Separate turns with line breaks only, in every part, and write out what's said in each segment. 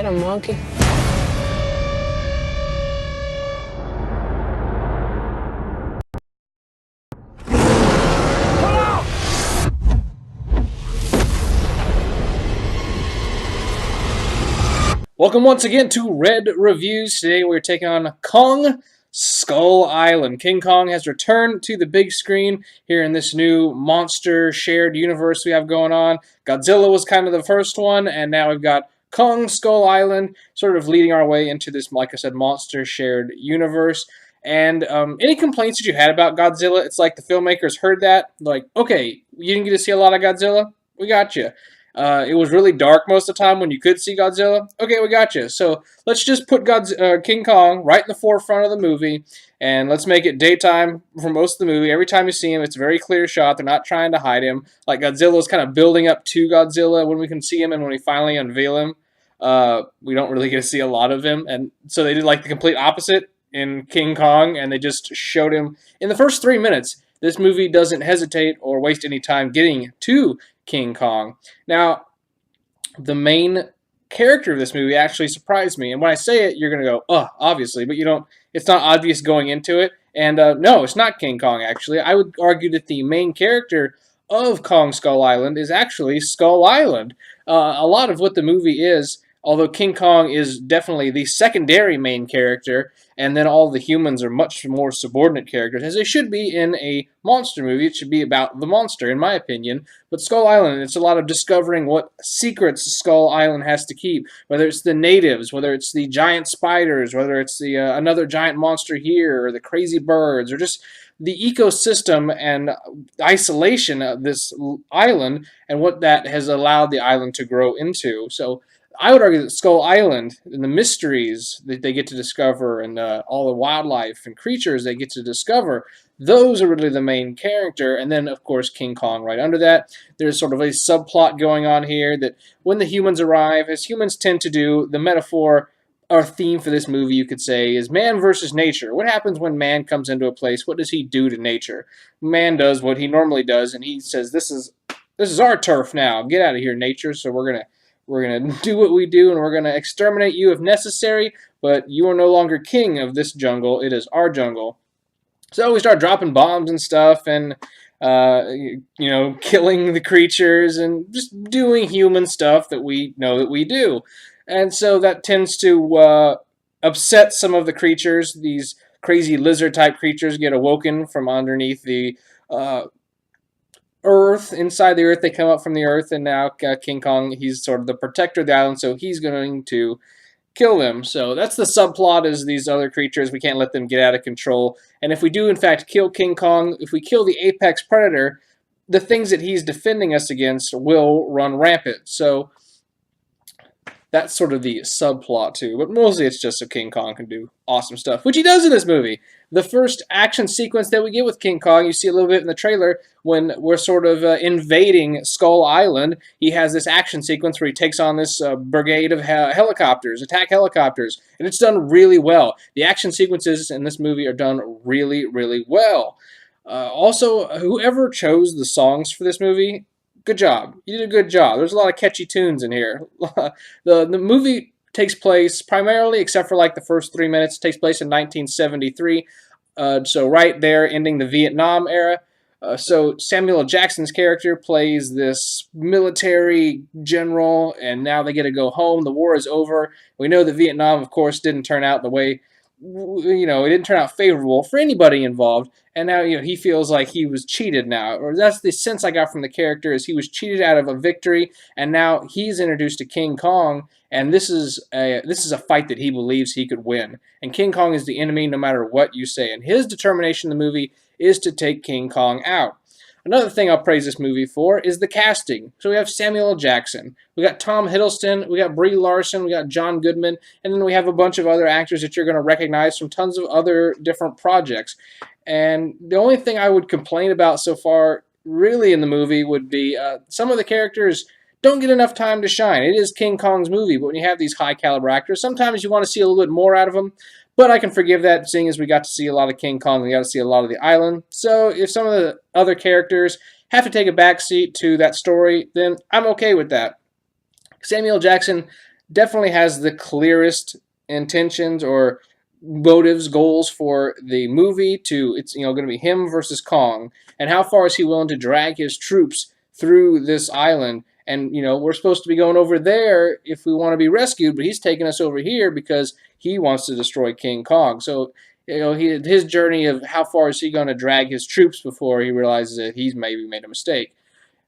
a monkey?
Welcome once again to Red Reviews. Today we're taking on Kong Skull Island. King Kong has returned to the big screen here in this new monster shared universe we have going on. Godzilla was kind of the first one, and now we've got Kong Skull Island sort of leading our way into this, like I said, monster shared universe. And any complaints that you had about Godzilla, it's like the filmmakers heard that, like, okay, you didn't get to see a lot of Godzilla? We got you. It was really dark most of the time when you could see Godzilla. Okay, we got you. So let's just put King Kong right in the forefront of the movie, and let's make it daytime for most of the movie. Every time you see him, it's a very clear shot. They're not trying to hide him. Like Godzilla's kind of building up to Godzilla when we can see him, and when we finally unveil him, we don't really get to see a lot of him. And so they did like the complete opposite in King Kong, and they just showed him in the first 3 minutes. This movie doesn't hesitate or waste any time getting to King Kong. Now, the main character of this movie actually surprised me, and when I say it, you're gonna go, "Oh, obviously," but you don't. It's not obvious going into it, and no, it's not King Kong. Actually, I would argue that the main character of Kong Skull Island is actually Skull Island. A lot of what the movie is, although King Kong is definitely the secondary main character, and then all the humans are much more subordinate characters, as they should be in a monster movie. It should be about the monster, in my opinion. But Skull Island, it's a lot of discovering what secrets Skull Island has to keep, whether it's the natives, whether it's the giant spiders, whether it's the another giant monster here, or the crazy birds, or just the ecosystem and isolation of this island, and what that has allowed the island to grow into. So I would argue that Skull Island and the mysteries that they get to discover, and all the wildlife and creatures they get to discover, those are really the main character. And then, of course, King Kong right under that. There's sort of a subplot going on here that when the humans arrive, as humans tend to do, the metaphor or theme for this movie, you could say, is man versus nature. What happens when man comes into a place? What does he do to nature? Man does what he normally does, and he says, this is our turf now. Get out of here, nature. So we're going to do what we do, and we're going to exterminate you if necessary, but you are no longer king of this jungle. It is our jungle. So we start dropping bombs and stuff, and, killing the creatures, and just doing human stuff that we know that we do. And so that tends to upset some of the creatures. These crazy lizard-type creatures get awoken from underneath the earth, inside the earth. They come up from the earth, and now King Kong, he's sort of the protector of the island, so he's going to kill them. So that's the subplot, is these other creatures, we can't let them get out of control. And if we do in fact kill King Kong, if we kill the apex predator, the things that he's defending us against will run rampant. So that's sort of the subplot too, but mostly it's just so King Kong can do awesome stuff, which he does in this movie. The first action sequence that we get with King Kong, you see a little bit in the trailer when we're sort of invading Skull Island. He has this action sequence where he takes on this brigade of helicopters, attack helicopters, and it's done really well. The action sequences in this movie are done really, really well. Also, whoever chose the songs for this movie, good job. You did a good job. There's a lot of catchy tunes in here. The movie takes place primarily, except for like the first 3 minutes, takes place in 1973. So right there, ending the Vietnam era. So Samuel L. Jackson's character plays this military general, and now they get to go home. The war is over. We know that Vietnam, of course, didn't turn out the way, it didn't turn out favorable for anybody involved, and now, he feels like he was cheated now, or that's the sense I got from the character, is he was cheated out of a victory, and now he's introduced to King Kong, and this is a fight that he believes he could win, and King Kong is the enemy no matter what you say, and his determination in the movie is to take King Kong out. Another thing I'll praise this movie for is the casting. So we have Samuel L. Jackson, we got Tom Hiddleston, we got Brie Larson, we got John Goodman, and then we have a bunch of other actors that you're going to recognize from tons of other different projects. And the only thing I would complain about so far, really, in the movie would be some of the characters don't get enough time to shine. It is King Kong's movie, but when you have these high-caliber actors, sometimes you want to see a little bit more out of them. But I can forgive that, seeing as we got to see a lot of King Kong, we got to see a lot of the island. So if some of the other characters have to take a backseat to that story, then I'm okay with that. Samuel Jackson definitely has the clearest intentions or motives, goals for the movie. To it's going to be him versus Kong, and how far is he willing to drag his troops through this island? And we're supposed to be going over there if we want to be rescued, but he's taking us over here because he wants to destroy King Kong. So his journey of how far is he going to drag his troops before he realizes that he's maybe made a mistake.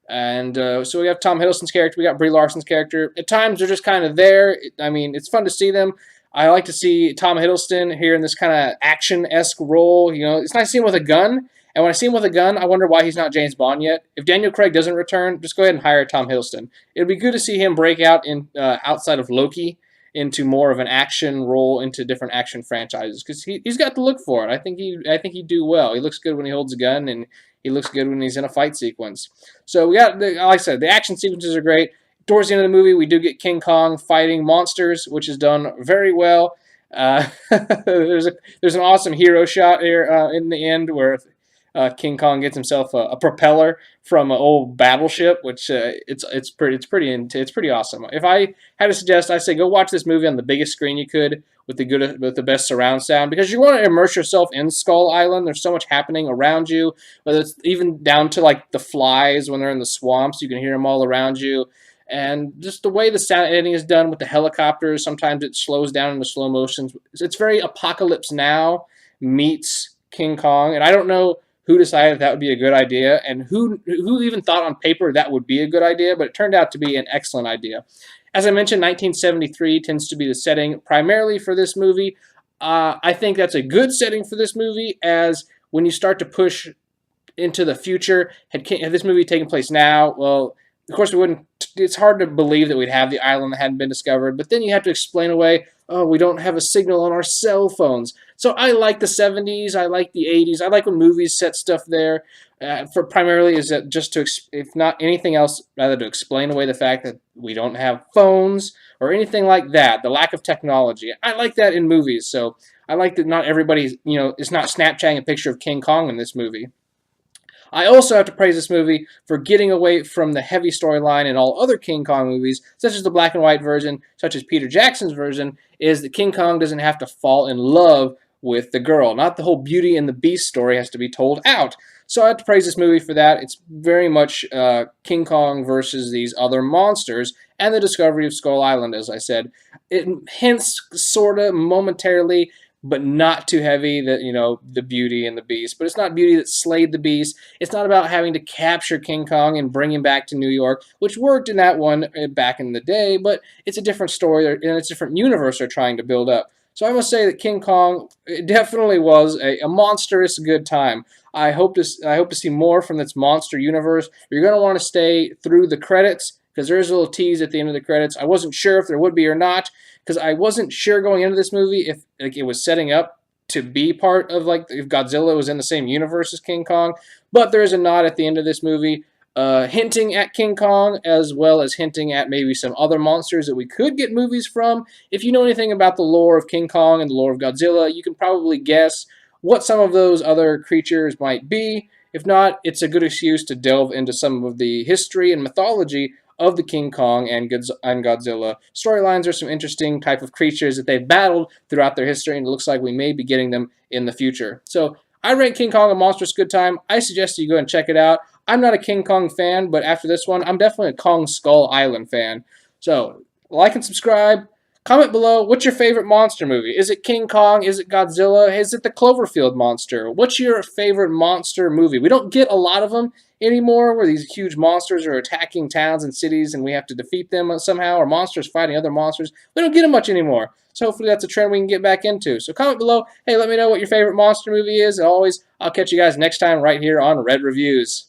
And so we have Tom Hiddleston's character, we got Brie Larson's character. At times they're just kind of there. I mean, it's fun to see them. I like to see Tom Hiddleston here in this kind of action-esque role. It's nice to see him with a gun. And when I see him with a gun, I wonder why he's not James Bond yet. If Daniel Craig doesn't return, just go ahead and hire Tom Hiddleston. It'd be good to see him break out in outside of Loki into more of an action role, into different action franchises, because he's got the look for it. I think he'd do well. He looks good when he holds a gun, and he looks good when he's in a fight sequence. So we got, like I said, the action sequences are great. Towards the end of the movie, we do get King Kong fighting monsters, which is done very well. There's an awesome hero shot here in the end where King Kong gets himself a propeller from an old battleship, which it's pretty awesome. If I had to suggest, I say go watch this movie on the biggest screen you could with the best surround sound, because you want to immerse yourself in Skull Island. There's so much happening around you, whether it's even down to like the flies when they're in the swamps, you can hear them all around you. And just the way the sound editing is done with the helicopters, sometimes it slows down into slow motions. It's very Apocalypse Now meets King Kong, and I don't know who decided that would be a good idea, and who even thought on paper that would be a good idea, but it turned out to be an excellent idea. As I mentioned, 1973 tends to be the setting primarily for this movie. I think that's a good setting for this movie, as when you start to push into the future, had this movie taken place now, well, of course we wouldn't. It's hard to believe that we'd have the island that hadn't been discovered, but then you have to explain away, oh, we don't have a signal on our cell phones. So I like the 70s, I like the 80s, I like when movies set stuff there. For primarily is that just to, if not anything else, rather to explain away the fact that we don't have phones or anything like that, the lack of technology. I like that in movies, so I like that not everybody's, is not Snapchatting a picture of King Kong in this movie. I also have to praise this movie for getting away from the heavy storyline in all other King Kong movies, such as the black and white version, such as Peter Jackson's version, is that King Kong doesn't have to fall in love with the girl. Not the whole Beauty and the Beast story has to be told out. So I have to praise this movie for that. It's very much King Kong versus these other monsters, and the discovery of Skull Island, as I said. It hints, sort of, momentarily, but not too heavy, that the Beauty and the Beast. But it's not Beauty that slayed the Beast. It's not about having to capture King Kong and bring him back to New York, which worked in that one back in the day, but it's a different story, and it's a different universe they're trying to build up. So I must say that King Kong, it definitely was a monstrous good time. I hope to see more from this monster universe. You're going to want to stay through the credits, because there's a little tease at the end of the credits. I wasn't sure if there would be or not, because I wasn't sure going into this movie if it was setting up to be part of, if Godzilla was in the same universe as King Kong. But there is a nod at the end of this movie hinting at King Kong, as well as hinting at maybe some other monsters that we could get movies from. If you know anything about the lore of King Kong and the lore of Godzilla, you can probably guess what some of those other creatures might be. If not, it's a good excuse to delve into some of the history and mythology of the King Kong and Godzilla storylines. Are some interesting type of creatures that they've battled throughout their history, and it looks like we may be getting them in the future. So I rank King Kong a monstrous good time. I suggest you go and check it out. I'm not a King Kong fan, but after this one, I'm definitely a Kong Skull Island fan. So like and subscribe. Comment below, what's your favorite monster movie? Is it King Kong? Is it Godzilla? Is it the Cloverfield monster? What's your favorite monster movie? We don't get a lot of them anymore, where these huge monsters are attacking towns and cities and we have to defeat them somehow, or monsters fighting other monsters. We don't get them much anymore. So hopefully that's a trend we can get back into. So comment below. Hey, let me know what your favorite monster movie is. And always, I'll catch you guys next time right here on Red Reviews.